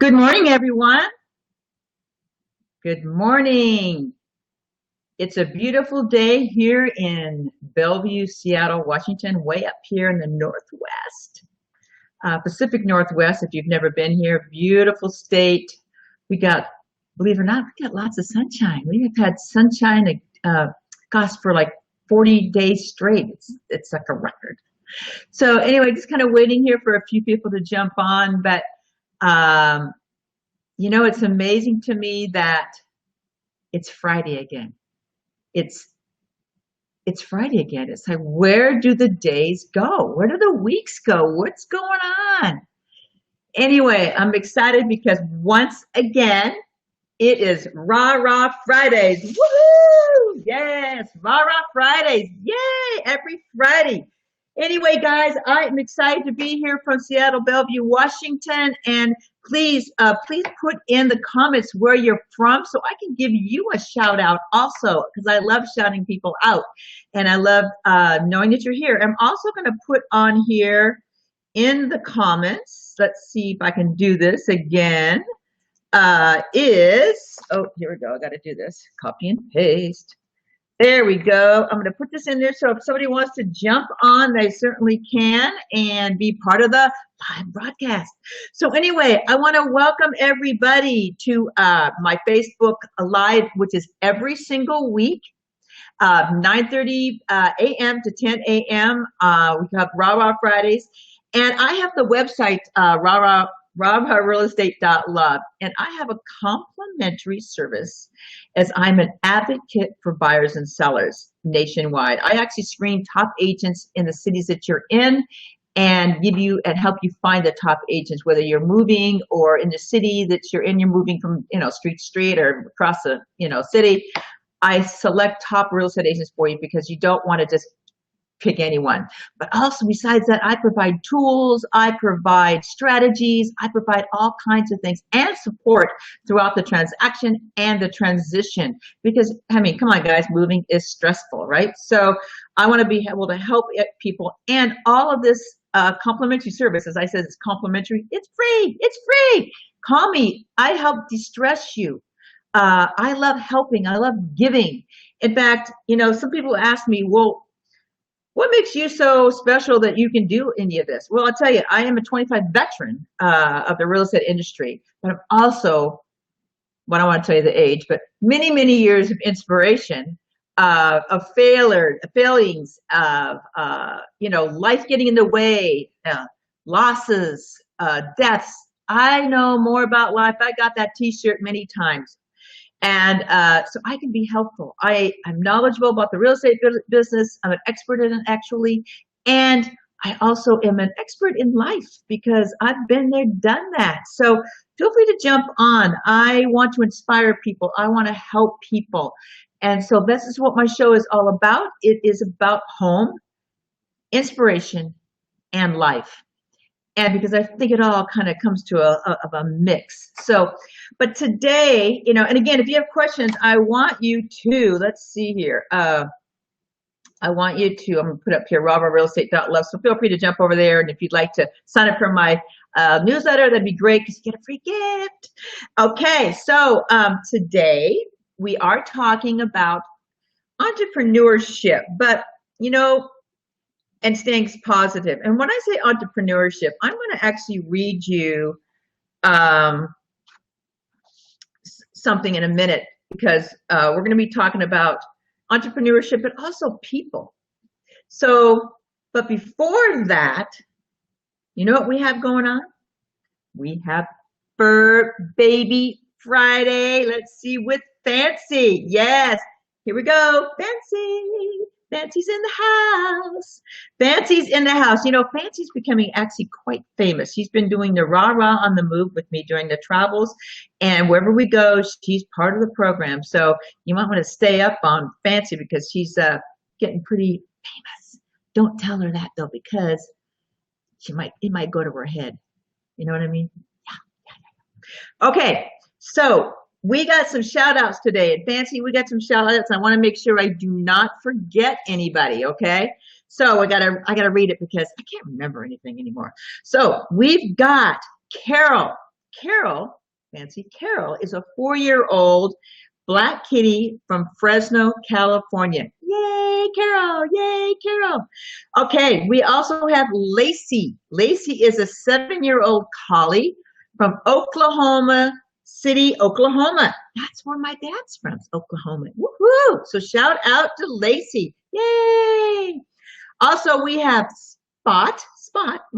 Good morning, everyone. Good morning. It's a beautiful day here in Bellevue, Seattle, Washington, way up here in the Northwest, Pacific Northwest. If you've never been here, beautiful state. We got, believe it or not, we got lots of sunshine. We have had sunshine, gosh, for like 40 days straight. It's like a record. So anyway, just kind of waiting here for a few people to jump on, but um, it's amazing to me that it's Friday again. It's it's Friday again. It's like, where do the days go? Where do the weeks go? What's going on? Anyway, I'm excited because once again, it is RahRah Fridays. Woohoo! Yes, RahRah Fridays. Yay! Every Friday. Anyway, guys, I am excited to be here from Seattle, Bellevue, Washington, and please put in the comments where you're from so I can give you a shout out also, because I love shouting people out, and I love knowing that you're here. I'm also going to put on here in the comments. Let's see if I can do this again. Oh, here we go. I got to do this. Copy and paste. There we go. I'm going to put this in there, so if somebody wants to jump on, they certainly can and be part of the live broadcast. So anyway, I want to welcome everybody to my Facebook Live, which is every single week, 9:30 a.m. to 10 a.m. We have RahRah Fridays, and I have the website RahRahRealEstate.Love, and I have a complimentary service as I'm an advocate for buyers and sellers nationwide. I actually screen top agents in the cities that you're in and help you find the top agents, whether you're moving or in the city that you're in, you're moving from, street to street or across the, city. I select top real estate agents for you because you don't want to just pick anyone. But also, besides that, I provide tools, I provide strategies, I provide all kinds of things and support throughout the transaction and the transition. Because, come on, guys, moving is stressful, right? So I want to be able to help people, and all of this complimentary service, as I said, it's complimentary. It's free. It's free. Call me. I help de-stress you. I love helping. I love giving. In fact, some people ask me, well, what makes you so special that you can do any of this? Well, I'll tell you, I am a 25 veteran of the real estate industry, but I'm also, well, I don't want to tell you the age, but many, many years of inspiration, of failings, of, life getting in the way, losses, deaths. I know more about life. I got that t-shirt many times. And so I can be helpful. I'm knowledgeable about the real estate business. I'm an expert in it, actually. And I also am an expert in life because I've been there, done that. So feel free to jump on. I want to inspire people. I want to help people. And so this is what my show is all about. It is about home, inspiration, and life. And because I think it all kind of comes to a mix. So, but today, and again, if you have questions, I want you to, let's see here. I'm going to put up here, RahRahRealEstate.Love. So feel free to jump over there. And if you'd like to sign up for my newsletter, that'd be great because you get a free gift. Okay, so today we are talking about entrepreneurship, but, and staying positive. And when I say entrepreneurship, I'm going to actually read you something in a minute because we're going to be talking about entrepreneurship, but also people. So, but before that, you know what we have going on? We have Fur Baby Friday. Let's see, with Fancy. Yes, here we go. Fancy. Fancy's in the house. Fancy's in the house. Fancy's becoming actually quite famous. She's been doing the RahRah on the move with me during the travels, and wherever we go, she's part of the program. So you might want to stay up on Fancy because she's getting pretty famous. Don't tell her that though, because it might go to her head. You know what I mean? Yeah. Okay, so we got some shout outs today. And Fancy, we got some shout outs. I want to make sure I do not forget anybody, okay? So I gotta read it because I can't remember anything anymore. So we've got Carol. Carol, Fancy Carol, is a 4-year-old black kitty from Fresno, California. Yay, Carol! Yay, Carol! Okay, we also have Lacey. Lacey is a 7-year-old collie from Oklahoma City, Oklahoma. That's where my dad's from, Oklahoma. Woohoo! So shout out to Lacey. Yay! Also, we have Spot.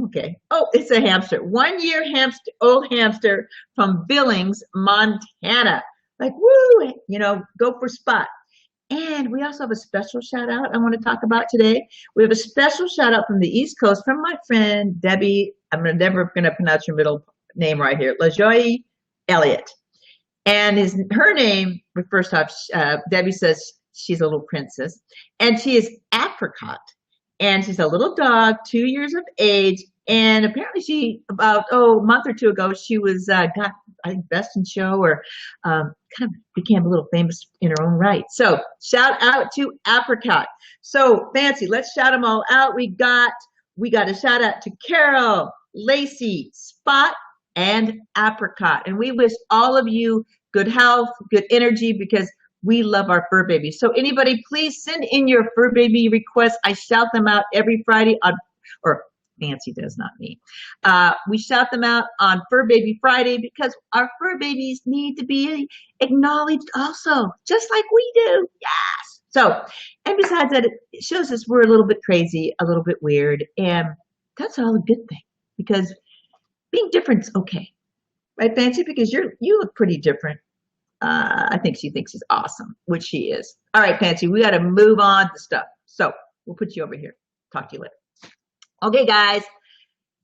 Okay. Oh, it's a hamster. 1-year old hamster from Billings, Montana. Like, woo, go for Spot. And we also have a special shout out I want to talk about today. We have a special shout out from the East Coast from my friend, Debbie. I'm never going to pronounce your middle name right here. LaJoie Elliott. And her name, first off, Debbie says she's a little princess. And she is Apricot. And she's a little dog, 2 years of age. And apparently she, about a month or two ago, she was got, I think, Best in Show, or kind of became a little famous in her own right. So shout out to Apricot. So Fancy, let's shout them all out. We got a shout out to Carol, Lacey, Spot, and Apricot. And we wish all of you good health, good energy, because we love our fur babies. So anybody, please send in your fur baby requests. I shout them out every Friday or Nancy does, not me. We shout them out on Fur Baby Friday because our fur babies need to be acknowledged also, just like we do. Yes. So, and besides that, it shows us we're a little bit crazy, a little bit weird, and that's all a good thing, because being different's okay. Right, Fancy? Because you look pretty different. I think she thinks she's awesome, which she is. All right, Fancy, we got to move on to stuff. So we'll put you over here. Talk to you later. Okay, guys,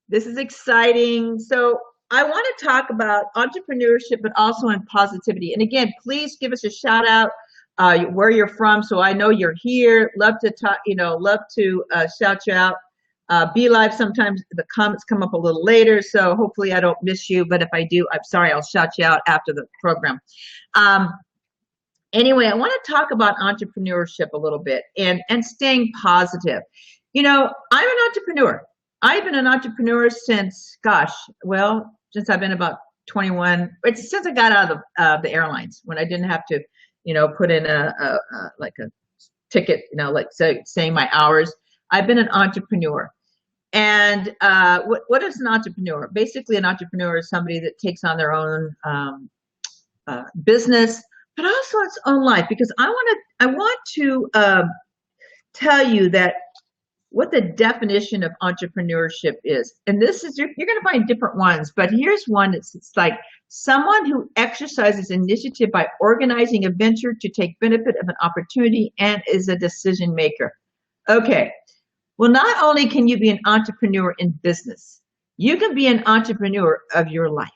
this is exciting. So I want to talk about entrepreneurship, but also in positivity. And again, please give us a shout out where you're from, so I know you're here. Love to talk, love to shout you out. Be live. Sometimes the comments come up a little later, so hopefully I don't miss you. But if I do, I'm sorry. I'll shout you out after the program. Anyway, I want to talk about entrepreneurship a little bit and staying positive. I'm an entrepreneur. I've been an entrepreneur since, since I've been about 21. It's since I got out of the airlines, when I didn't have to, put in a ticket, saying my hours. I've been an entrepreneur. And what is an entrepreneur? Basically, an entrepreneur is somebody that takes on their own business, but also its own life. Because I want to tell you that what the definition of entrepreneurship is. And this is, you're going to find different ones, but here's one. It's like someone who exercises initiative by organizing a venture to take benefit of an opportunity and is a decision maker. Okay. Well, not only can you be an entrepreneur in business, you can be an entrepreneur of your life.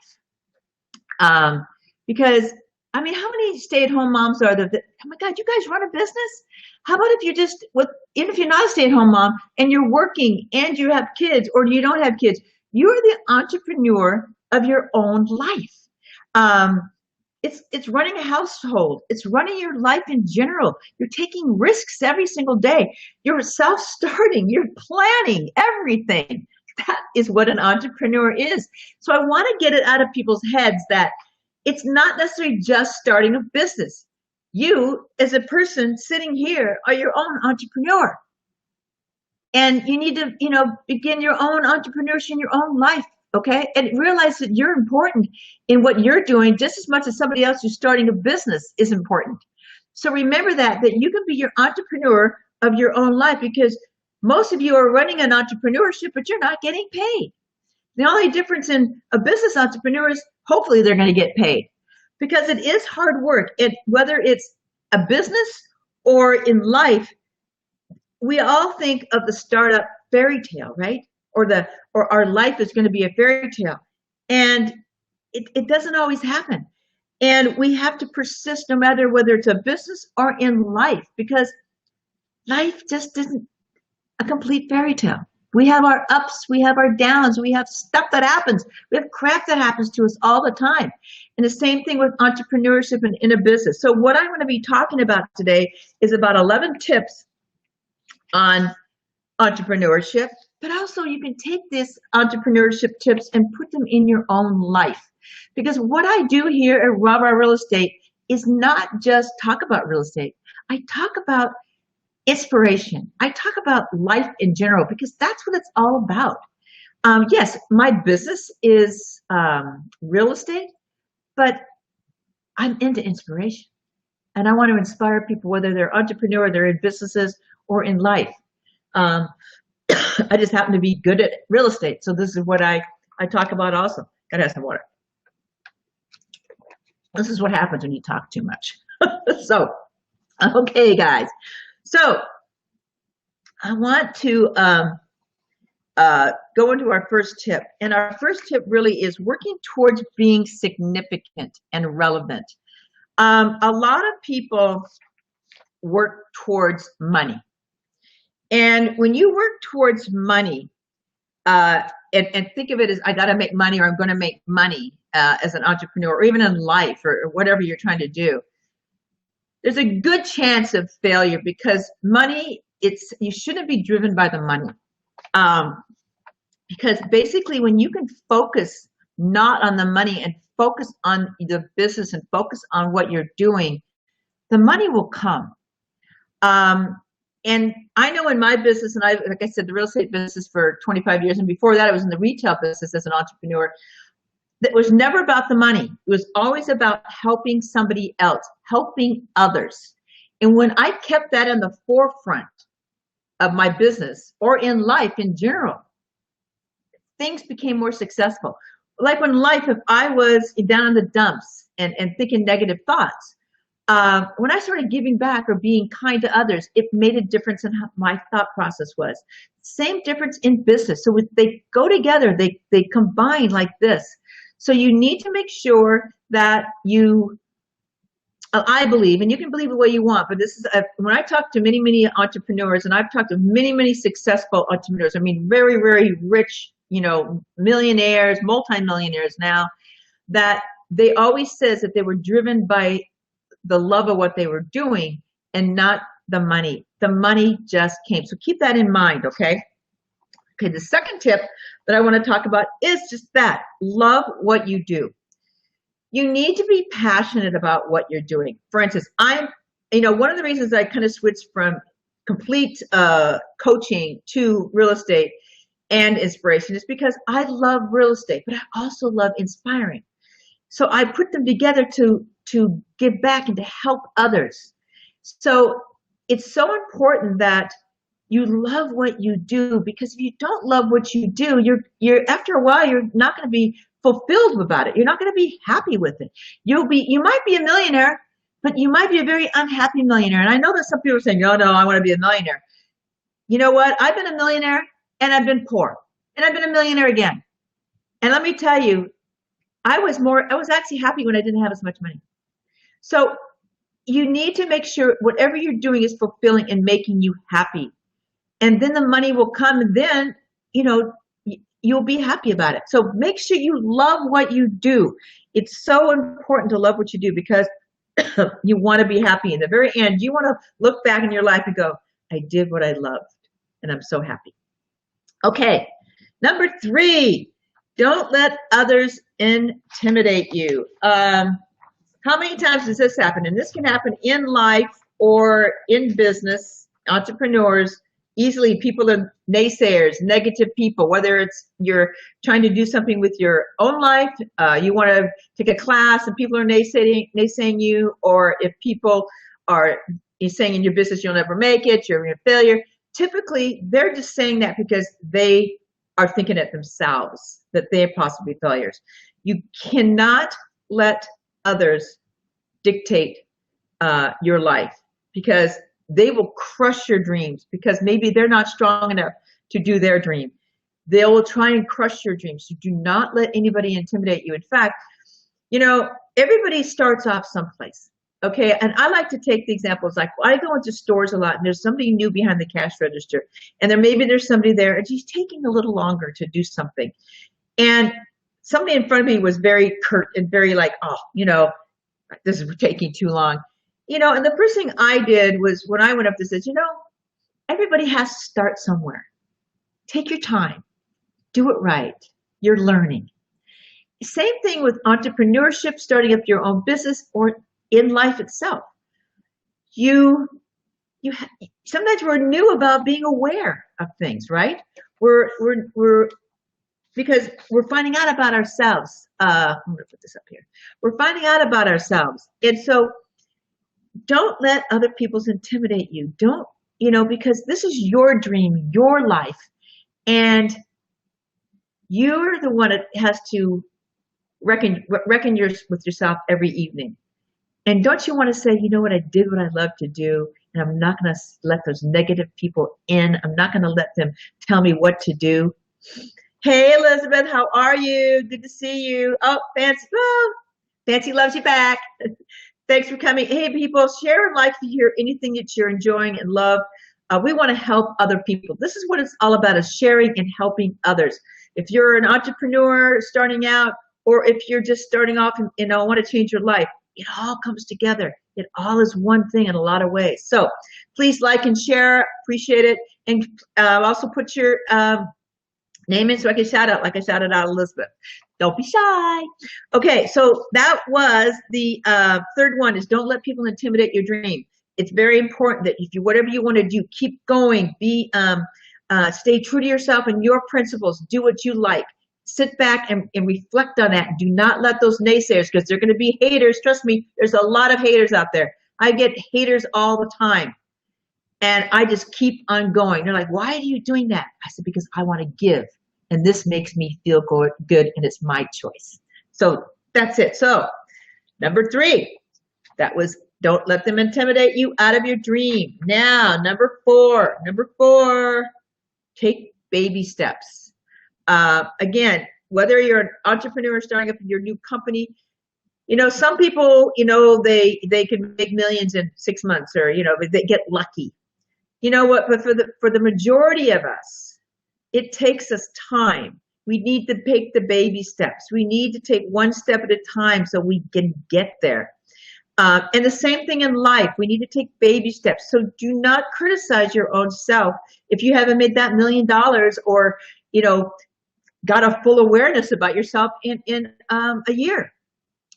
Because, how many stay-at-home moms are there that, oh my God, you guys run a business? How about if you even if you're not a stay-at-home mom and you're working and you have kids or you don't have kids, you're the entrepreneur of your own life. It's running a household. It's running your life in general. You're taking risks every single day. You're self-starting. You're planning everything. That is what an entrepreneur is. So I want to get it out of people's heads that it's not necessarily just starting a business. You, as a person sitting here, are your own entrepreneur. And you need to, begin your own entrepreneurship in your own life. Okay, and realize that you're important in what you're doing just as much as somebody else who's starting a business is important. So remember that you can be your entrepreneur of your own life, because most of you are running an entrepreneurship, but you're not getting paid. The only difference in a business entrepreneur is hopefully they're going to get paid, because it is hard work. And whether it's a business or in life, we all think of the startup fairy tale, right? Or our life is going to be a fairy tale. And it doesn't always happen. And we have to persist no matter whether it's a business or in life, because life just isn't a complete fairy tale. We have our ups, we have our downs, we have stuff that happens. We have crap that happens to us all the time. And the same thing with entrepreneurship and in a business. So what I'm going to be talking about today is about 11 tips on entrepreneurship. But also you can take these entrepreneurship tips and put them in your own life. Because what I do here at RahRah Real Estate is not just talk about real estate. I talk about inspiration. I talk about life in general because that's what it's all about. Yes, my business is real estate, but I'm into inspiration. And I want to inspire people, whether they're entrepreneur, they're in businesses, or in life. I just happen to be good at real estate. So this is what I talk about also. Gotta have some water. This is what happens when you talk too much. So, okay, guys. So I want to go into our first tip. And our first tip really is working towards being significant and relevant. A lot of people work towards money. And when you work towards money, and think of it as I got to make money, or I'm going to make money as an entrepreneur, or even in life, or whatever you're trying to do, there's a good chance of failure because money, you shouldn't be driven by the money. Because basically when you can focus not on the money and focus on the business and focus on what you're doing, the money will come. And I know in my business, and like I said, the real estate business for 25 years, and before that I was in the retail business as an entrepreneur, that was never about the money. It was always about helping somebody else, helping others. And when I kept that in the forefront of my business or in life in general, things became more successful. Like when life, if I was down in the dumps and thinking negative thoughts, when I started giving back or being kind to others, it made a difference in how my thought process was. Same difference in business. So they go together, they combine like this. So you need to make sure that I believe, and you can believe the way you want, but this is, when I talk to many, many entrepreneurs, and I've talked to many, many successful entrepreneurs, I mean, very, very rich, millionaires, multimillionaires now, that they always says that they were driven by the love of what they were doing and not the money. The money just came. So keep that in mind, okay? Okay, the second tip that I want to talk about is just that. Love what you do. You need to be passionate about what you're doing. For instance, one of the reasons I kind of switched from complete coaching to real estate and inspiration is because I love real estate, but I also love inspiring. So I put them together to give back and to help others. So it's so important that you love what you do, because if you don't love what you do, you're after a while, you're not going to be fulfilled about it. You're not going to be happy with it. You might be a millionaire, but you might be a very unhappy millionaire. And I know that some people are saying, oh, no, I want to be a millionaire. You know what? I've been a millionaire and I've been poor, and I've been a millionaire again. And let me tell you, I was actually happy when I didn't have as much money. So you need to make sure whatever you're doing is fulfilling and making you happy. And then the money will come, and then, you'll be happy about it. So make sure you love what you do. It's so important to love what you do, because you want to be happy. In the very end, you want to look back in your life and go, I did what I loved, and I'm so happy. Okay, number 3, don't let others intimidate you. How many times does this happen? And this can happen in life or in business. Entrepreneurs, easily people are naysayers, negative people, whether it's you're trying to do something with your own life, you want to take a class and people are naysaying you, or if people are saying in your business you'll never make it, you're a failure. Typically, they're just saying that because they are thinking it themselves, that they're possibly failures. You cannot let others dictate your life, because they will crush your dreams, because maybe they're not strong enough to do their dream. They will try and crush your dreams. So do not let anybody intimidate you. In fact, everybody starts off someplace. Okay, and I like to take the examples, like I go into stores a lot and there's somebody new behind the cash register, and there's somebody there and she's taking a little longer to do something. And somebody in front of me was very curt and very like, this is taking too long. And the first thing I did was, when I went up to said, everybody has to start somewhere. Take your time. Do it right. You're learning. Same thing with entrepreneurship, starting up your own business, or in life itself. You sometimes we're new about being aware of things, right? We're because we're finding out about ourselves. I'm going to put this up here. We're finding out about ourselves, and so don't let other people's intimidate you. Don't, because this is your dream, your life, and you're the one that has to reckon with yourself every evening. And don't you want to say, you know what, I did what I love to do, and I'm not going to let those negative people in. I'm not going to let them tell me what to do. Hey, Elizabeth, how are you? Good to see you. Oh, Fancy. Oh, Fancy loves you back. Thanks for coming. Hey, people, share and like to hear anything that you're enjoying and love. We want to help other people. This is what it's all about, is sharing and helping others. If you're an entrepreneur starting out, or if you're just starting off and want to change your life, it all comes together. It all is one thing in a lot of ways. So please like and share. Appreciate it. And also put your name in so I can shout out like I shouted out Elizabeth. Don't be shy. Okay, so that was the third one, is don't let people intimidate your dream. It's very important that if you, whatever you want to do, keep going. Stay true to yourself and your principles. Do what you like. Sit back and reflect on that. Do not let those naysayers, because they're going to be haters. Trust me, there's a lot of haters out there. I get haters all the time. And I just keep on going. They're like, why are you doing that? I said, because I want to give. And this makes me feel good, and it's my choice. So that's it. So number 3, that was don't let them intimidate you out of your dream. Now, number 4, take baby steps. Again, whether you're an entrepreneur starting up your new company, some people, they can make millions in 6 months, or, they get lucky. You know what? But for the majority of us, it takes us time. We need to take the baby steps. We need to take one step at a time so we can get there. And the same thing in life. We need to take baby steps. So do not criticize your own self if you haven't made that $1 million, or, got a full awareness about yourself in a year.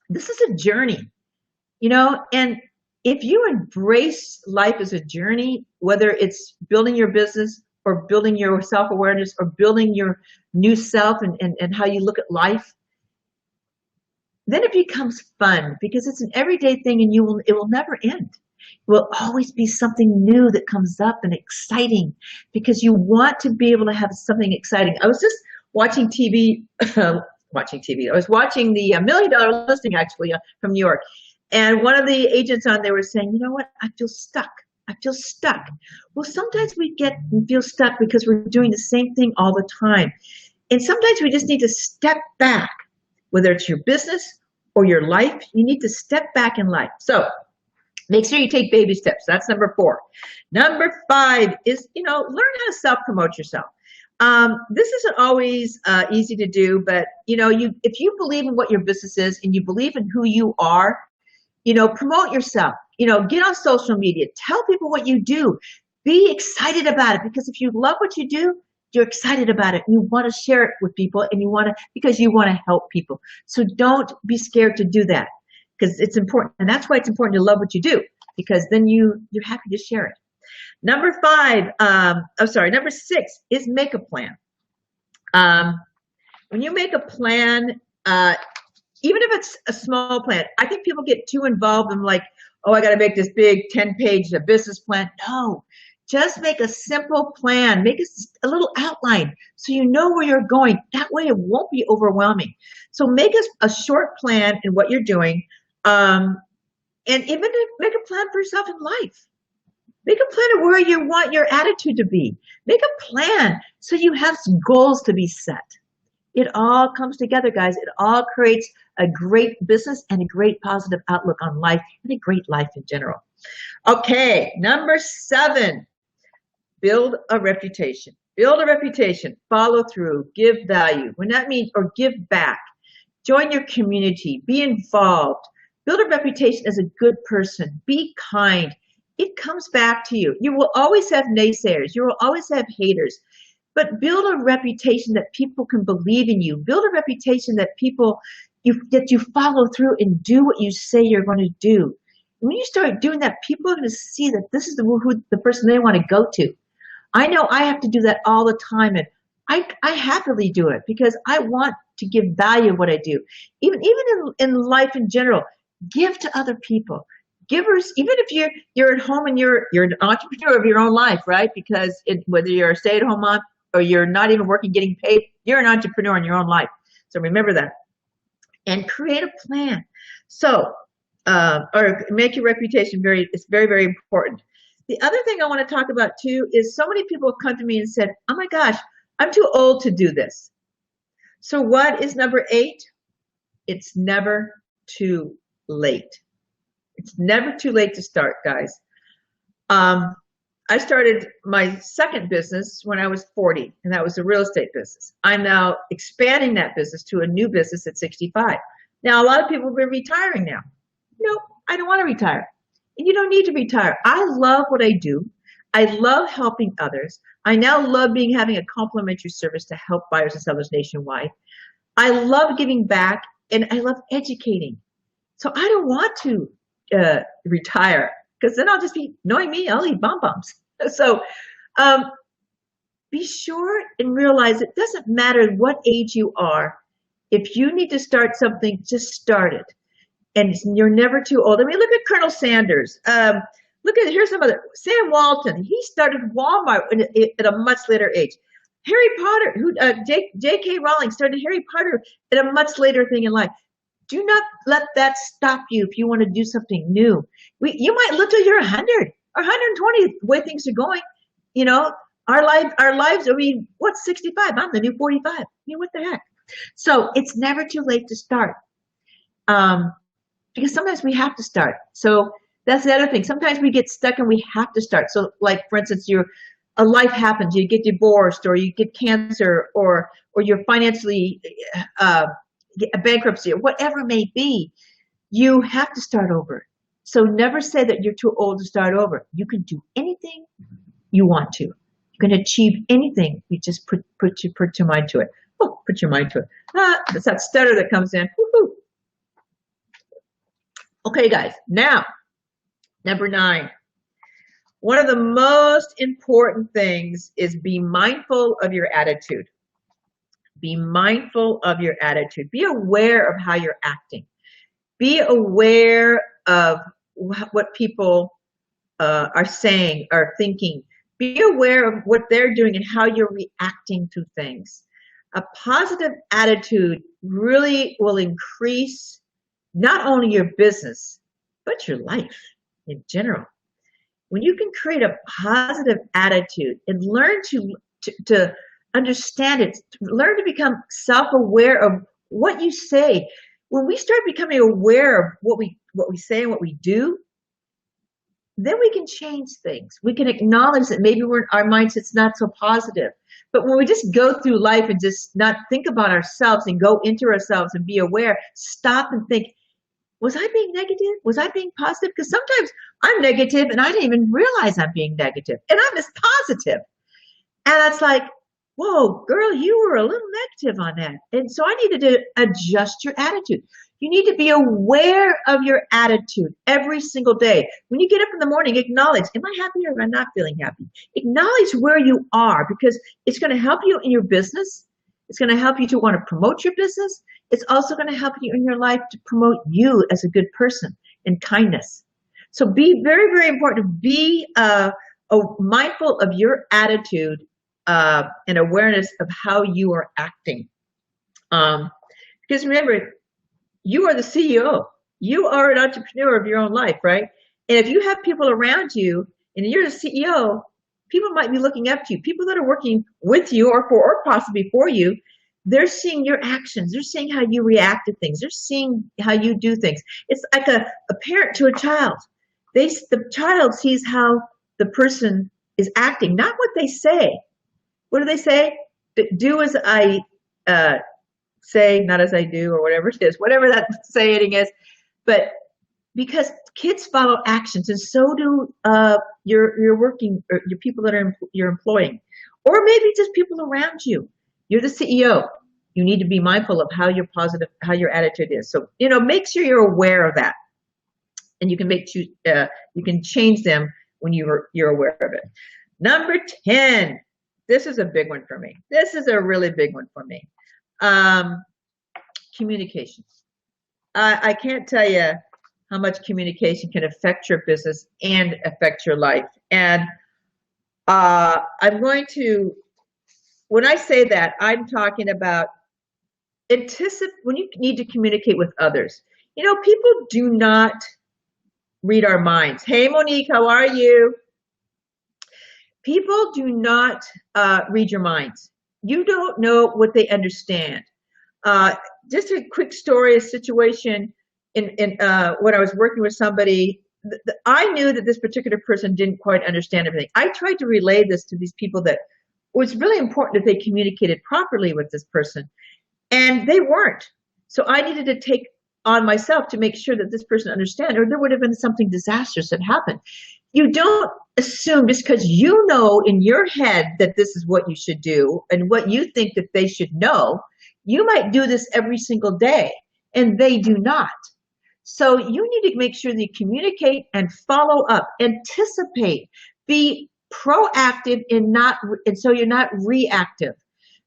This is a journey, and if you embrace life as a journey, whether it's building your business, or building your self-awareness, or building your new self and how you look at life, then it becomes fun, because it's an everyday thing, and it will never end. It will always be something new that comes up and exciting, because you want to be able to have something exciting. I was just watching TV, I was watching the $1 Million Listing, actually, from New York. And one of the agents on there was saying, you know what, I feel stuck. Well, sometimes we feel stuck because we're doing the same thing all the time. And sometimes we just need to step back, whether it's your business or your life. You need to step back in life. So make sure you take baby steps. That's number 4. Number 5 is, learn how to self-promote yourself. This isn't always easy to do, but, if you believe in what your business is and you believe in who you are, promote yourself. Get on social media. Tell people what you do. Be excited about it, because if you love what you do, you're excited about it. You want to share it with people, and because you want to help people. So don't be scared to do that, because it's important. And that's why it's important to love what you do, because then you're happy to share it. Number 6 is make a plan. When you make a plan, even if it's a small plan, I think people get too involved in like, oh, I got to make this big 10-page business plan. No, just make a simple plan. Make a little outline so you know where you're going. That way it won't be overwhelming. So make a short plan in what you're doing. And even make a plan for yourself in life. Make a plan of where you want your attitude to be. Make a plan so you have some goals to be set. It all comes together, guys. It all creates a great business and a great positive outlook on life, and a great life in general. Okay, number 7, build a reputation. Build a reputation, follow through, give value. When that means, or give back. Join your community, be involved. Build a reputation as a good person. Be kind. It comes back to you. You will always have naysayers. You will always have haters. but build a reputation that people can believe in you. Build a reputation that that you follow through and do what you say you're going to do. When you start doing that, people are going to see that this is the person they want to go to. I know I have to do that all the time, and I happily do it because I want to give value of what I do. Even in life in general, give to other people. Givers, even if you're at home and you're an entrepreneur of your own life, right? Because whether you're a stay-at-home mom or you're not even working, getting paid, you're an entrepreneur in your own life. So remember that, and create a plan. So, or make your reputation it's very, very important. The other thing I want to talk about too is so many people have come to me and said, oh my gosh, I'm too old to do this. So what is number 8? It's never too late. It's never too late to start, guys. I started my second business when I was 40, and that was a real estate business. I'm now expanding that business to a new business at 65. Now, a lot of people have been retiring now. No, I don't want to retire. And you don't need to retire. I love what I do. I love helping others. I now love having a complimentary service to help buyers and sellers nationwide. I love giving back, and I love educating. So I don't want to retire, because then I'll just be, knowing me, I'll eat bumps. So be sure and realize it doesn't matter what age you are. If you need to start something, just start it. And you're never too old. I mean, look at Colonel Sanders. Here's some other, Sam Walton. He started Walmart at a much later age. Harry Potter, J.K. Rowling started Harry Potter at a much later thing in life. Do not let that stop you if you want to do something new. You might live till you're 100 or 120, the way things are going. You know, our lives, I mean, what's 65? I'm the new 45. I mean, what the heck? So it's never too late to start. Because sometimes we have to start. So that's the other thing. Sometimes we get stuck and we have to start. So like, for instance, a life happens, you get divorced, or you get cancer, or you're financially a bankruptcy, or whatever it may be. You have to start over. So never say that you're too old to start over. You can do anything you want to. You can achieve anything. You just put your mind to it. Oh, put your mind to it. That's that stutter that comes in. Woo-hoo. Okay, guys. Now, number 9. One of the most important things is be mindful of your attitude. Be mindful of your attitude. Be aware of how you're acting. Be aware of what people are saying, are thinking. Be aware of what they're doing and how you're reacting to things. A positive attitude really will increase not only your business, but your life in general. When you can create a positive attitude and learn to understand it, learn to become self-aware of what you say. When we start becoming aware of what we say and what we do, then we can change things. We can acknowledge that maybe our mindset's not so positive. But when we just go through life and just not think about ourselves and go into ourselves and be aware, stop and think, was I being negative? Was I being positive? Because sometimes I'm negative and I didn't even realize I'm being negative, and I'm just positive. And it's like, whoa, girl, you were a little negative on that. And so I needed to adjust your attitude. You need to be aware of your attitude every single day. When you get up in the morning, acknowledge, am I happy or am I not feeling happy? Acknowledge where you are, because it's going to help you in your business. It's going to help you to want to promote your business. It's also going to help you in your life to promote you as a good person and kindness. So be very, very important to be mindful of your attitude and awareness of how you are acting. Because remember, you are the CEO. You are an entrepreneur of your own life, right? And if you have people around you and you're the CEO, people might be looking up to you. People that are working with you or possibly for you, they're seeing your actions. They're seeing how you react to things. They're seeing how you do things. It's like a parent to a child. The child sees how the person is acting, not what they say. What do they say? Do as I say, not as I do, or whatever it is, whatever that saying is. But because kids follow actions, and so do your people that you're employing, or maybe just people around you. You're the CEO. You need to be mindful of how your positive, how your attitude is. So, make sure you're aware of that, and you can change them when you're aware of it. Number 10. This is a big one for me. This is a really big one for me. Communication. I can't tell you how much communication can affect your business and affect your life. And when I say that, I'm talking about when you need to communicate with others. People do not read our minds. Hey, Monique, how are you? People do not read your minds. You don't know what they understand. Just a quick story, a situation in when I was working with somebody, I knew that this particular person didn't quite understand everything. I tried to relay this to these people that it was really important that they communicated properly with this person, and they weren't. So I needed to take on myself to make sure that this person understood, or there would have been something disastrous that happened. You don't assume just because you know in your head that this is what you should do and what you think that they should know. You might do this every single day, and they do not. So you need to make sure that you communicate and follow up, anticipate, be proactive and so you're not reactive.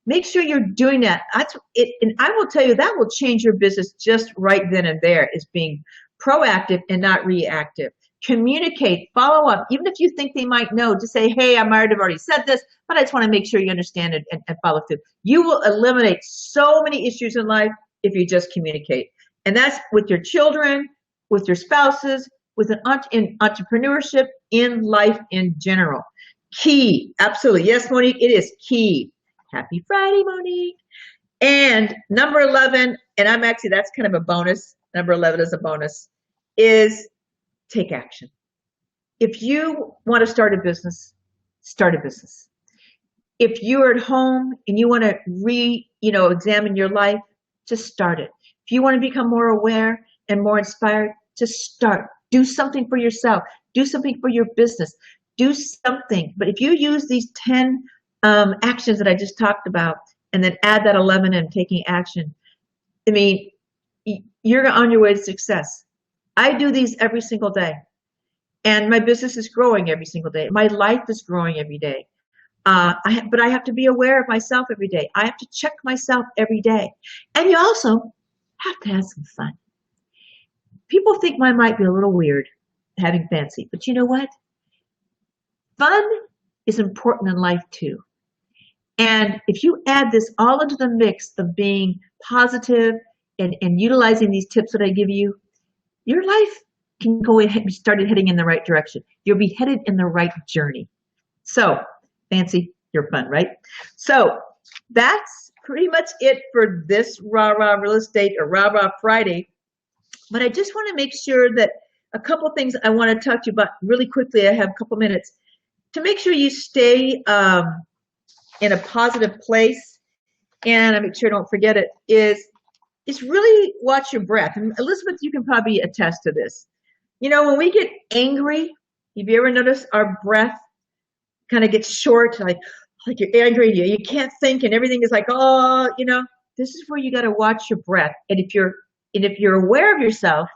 Make sure you're doing that. That's it, and I will tell you that will change your business just right then and there, is being proactive and not reactive. Communicate, follow up. Even if you think they might know, just say, hey, I might have already said this, but I just want to make sure you understand it and follow through. You will eliminate so many issues in life if you just communicate. And that's with your children, with your spouses, with in entrepreneurship, in life in general. Key, absolutely. Yes, Monique, it is key. Happy Friday, Monique. And number 11, and that's kind of a bonus. Number 11 is a bonus, is take action. If you want to start a business, start a business. If you're at home and you want to examine your life, just start it. If you want to become more aware and more inspired, just start. Do something for yourself. Do something for your business. Do something. But if you use these 10 actions that I just talked about, and then add that 11 and taking action, I mean, you're on your way to success. I do these every single day, and my business is growing every single day. My life is growing every day. But I have to be aware of myself every day. I have to check myself every day. And you also have to have some fun. People think mine might be a little weird, having fancy, but you know what? Fun is important in life too. And if you add this all into the mix of being positive and utilizing these tips that I give you, your life can go ahead and started heading in the right direction. You'll be headed in the right journey. So, fancy, you're fun, right? So that's pretty much it for this RahRah Real Estate or RahRah Friday. But I just want to make sure that a couple things I want to talk to you about really quickly. I have a couple minutes to make sure you stay in a positive place, and I make sure I don't forget it, is really watch your breath. And Elizabeth, you can probably attest to this. When we get angry, have you ever noticed our breath kind of gets short, like you're angry, you can't think, and everything is like, this is where you got to watch your breath. And if you're aware of yourself,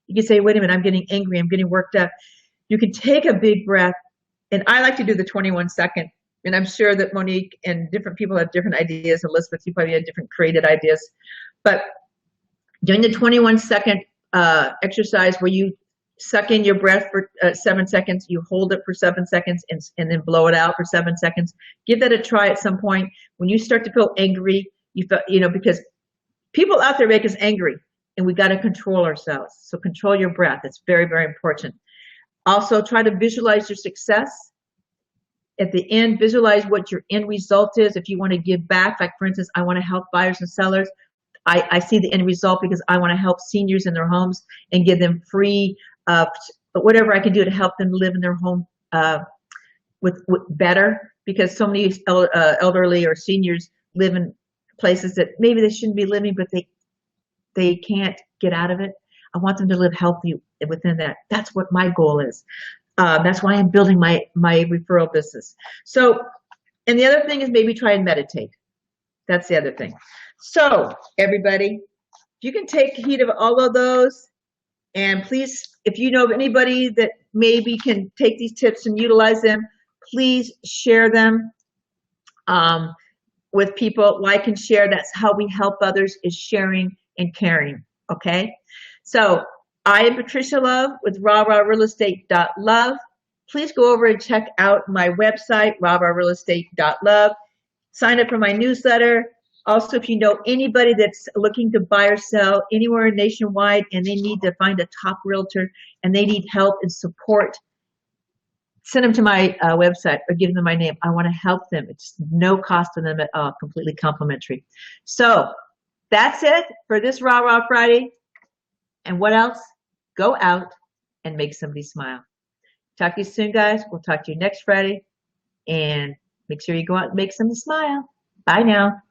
you can say, wait a minute, I'm getting angry, I'm getting worked up. You can take a big breath, and I like to do the 21 second. And I'm sure that Monique and different people have different ideas. Elizabeth, you probably have different created ideas. But doing the 21 second exercise where you suck in your breath for 7 seconds, you hold it for 7 seconds, and then blow it out for 7 seconds. Give that a try at some point. When you start to feel angry, because people out there make us angry, and we got to control ourselves. So control your breath. It's very, very important. Also, try to visualize your success. At the end, visualize what your end result is. If you want to give back, like for instance, I want to help buyers and sellers. I see the end result because I want to help seniors in their homes and give them free, whatever I can do to help them live in their home with better, because so many elderly or seniors live in places that maybe they shouldn't be living, but they can't get out of it. I want them to live healthy within that. That's what my goal is. That's why I'm building my referral business. So And the other thing is maybe try and meditate. That's the other thing. So everybody, if you can take heed of all of those, and please, if you know of anybody that maybe can take these tips and utilize them, please share them with people. Like and share. That's how we help others, is sharing and caring. Okay? So I am Patricia Love with RahRahRealEstate.Love. Please go over and check out my website, RahRahRealEstate.Love. Sign up for my newsletter. Also, if you know anybody that's looking to buy or sell anywhere nationwide and they need to find a top realtor and they need help and support, send them to my website or give them my name. I want to help them. It's no cost to them at all, completely complimentary. So that's it for this Rah Rah Friday. And what else? Go out and make somebody smile. Talk to you soon, guys. We'll talk to you next Friday. And make sure you go out and make somebody smile. Bye now.